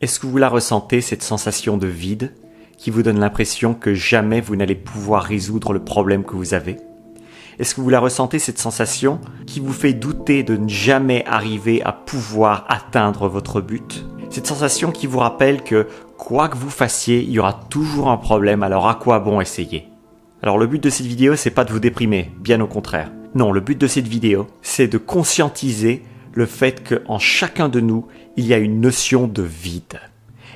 Est-ce que vous la ressentez, cette sensation de vide qui vous donne l'impression que jamais vous n'allez pouvoir résoudre le problème que vous avez? Est-ce que vous la ressentez, cette sensation qui vous fait douter de ne jamais arriver à pouvoir atteindre votre but? Cette sensation qui vous rappelle que quoi que vous fassiez, il y aura toujours un problème, alors à quoi bon essayer? Alors le but de cette vidéo, c'est pas de vous déprimer, bien au contraire. Non, le but de cette vidéo, c'est de conscientiser le fait qu'en chacun de nous, il y a une notion de vide.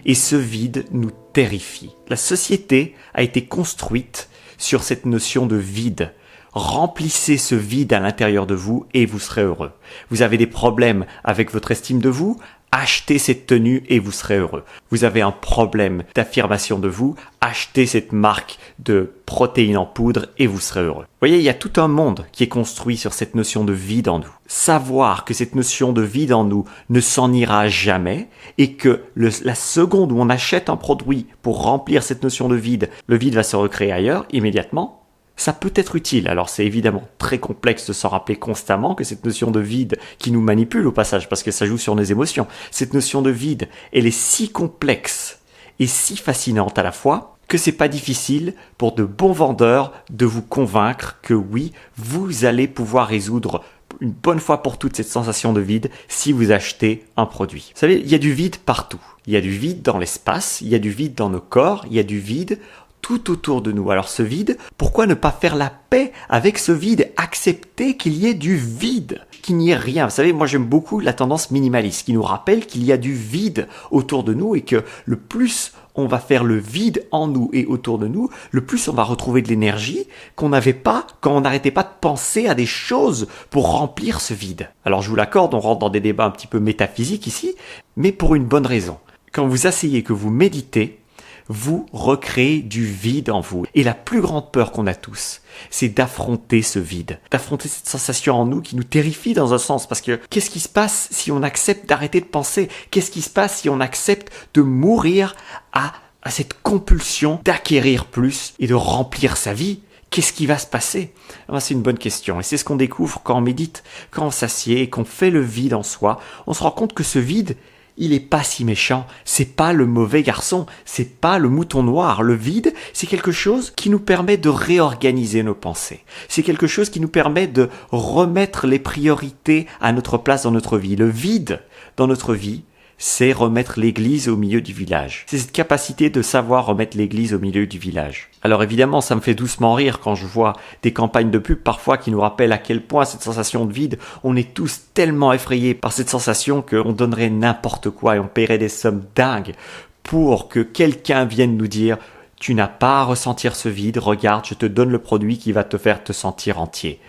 Et ce vide nous terrifie. La société a été construite sur cette notion de vide. Remplissez ce vide à l'intérieur de vous et vous serez heureux. Vous avez des problèmes avec votre estime de vous? Achetez cette tenue et vous serez heureux. Vous avez un problème d'affirmation de vous? Achetez cette marque de protéines en poudre et vous serez heureux. Vous voyez, il y a tout un monde qui est construit sur cette notion de vide en nous. Savoir que cette notion de vide en nous ne s'en ira jamais et que la seconde où on achète un produit pour remplir cette notion de vide, le vide va se recréer ailleurs immédiatement. Ça peut être utile. Alors c'est évidemment très complexe de s'en rappeler constamment que cette notion de vide qui nous manipule au passage parce que ça joue sur nos émotions. Cette notion de vide, elle est si complexe et si fascinante à la fois que c'est pas difficile pour de bons vendeurs de vous convaincre que oui, vous allez pouvoir résoudre une bonne fois pour toutes cette sensation de vide si vous achetez un produit. Vous savez, il y a du vide partout. Il y a du vide dans l'espace, il y a du vide dans nos corps, il y a du vide tout autour de nous. Alors ce vide, pourquoi ne pas faire la paix avec ce vide? Accepter qu'il y ait du vide, qu'il n'y ait rien. Vous savez, moi j'aime beaucoup la tendance minimaliste qui nous rappelle qu'il y a du vide autour de nous et que le plus on va faire le vide en nous et autour de nous, le plus on va retrouver de l'énergie qu'on n'avait pas quand on n'arrêtait pas de penser à des choses pour remplir ce vide. Alors je vous l'accorde, on rentre dans des débats un petit peu métaphysiques ici, mais pour une bonne raison. Quand vous asseyez, que vous méditez, vous recréez du vide en vous. Et la plus grande peur qu'on a tous, c'est d'affronter ce vide, d'affronter cette sensation en nous qui nous terrifie dans un sens. Parce que qu'est-ce qui se passe si on accepte d'arrêter de penser? Qu'est-ce qui se passe si on accepte de mourir à cette compulsion d'acquérir plus et de remplir sa vie? Qu'est-ce qui va se passer? C'est une bonne question et c'est ce qu'on découvre quand on médite, quand on s'assied et qu'on fait le vide en soi. On se rend compte que ce vide, il est pas si méchant, c'est pas le mauvais garçon, c'est pas le mouton noir. Le vide, c'est quelque chose qui nous permet de réorganiser nos pensées. C'est quelque chose qui nous permet de remettre les priorités à notre place dans notre vie. Le vide dans notre vie, c'est remettre l'église au milieu du village. C'est cette capacité de savoir remettre l'église au milieu du village. Alors évidemment, ça me fait doucement rire quand je vois des campagnes de pub parfois qui nous rappellent à quel point cette sensation de vide, on est tous tellement effrayés par cette sensation qu'on donnerait n'importe quoi et on paierait des sommes dingues pour que quelqu'un vienne nous dire « Tu n'as pas à ressentir ce vide, regarde, je te donne le produit qui va te faire te sentir entier. »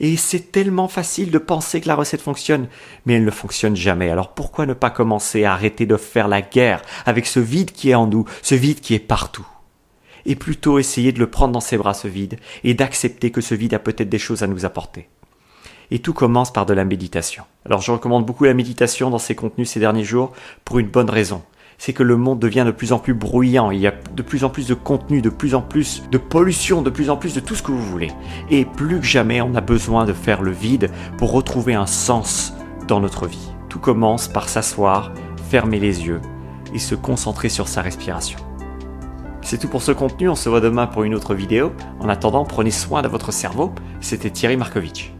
Et c'est tellement facile de penser que la recette fonctionne, mais elle ne fonctionne jamais. Alors pourquoi ne pas commencer à arrêter de faire la guerre avec ce vide qui est en nous, ce vide qui est partout? Et plutôt essayer de le prendre dans ses bras, ce vide, et d'accepter que ce vide a peut-être des choses à nous apporter. Et tout commence par de la méditation. Alors je recommande beaucoup la méditation dans ces contenus ces derniers jours pour une bonne raison. C'est que le monde devient de plus en plus bruyant, il y a de plus en plus de contenu, de plus en plus de pollution, de plus en plus de tout ce que vous voulez. Et plus que jamais, on a besoin de faire le vide pour retrouver un sens dans notre vie. Tout commence par s'asseoir, fermer les yeux et se concentrer sur sa respiration. C'est tout pour ce contenu, on se voit demain pour une autre vidéo. En attendant, prenez soin de votre cerveau. C'était Thierry Markovitch.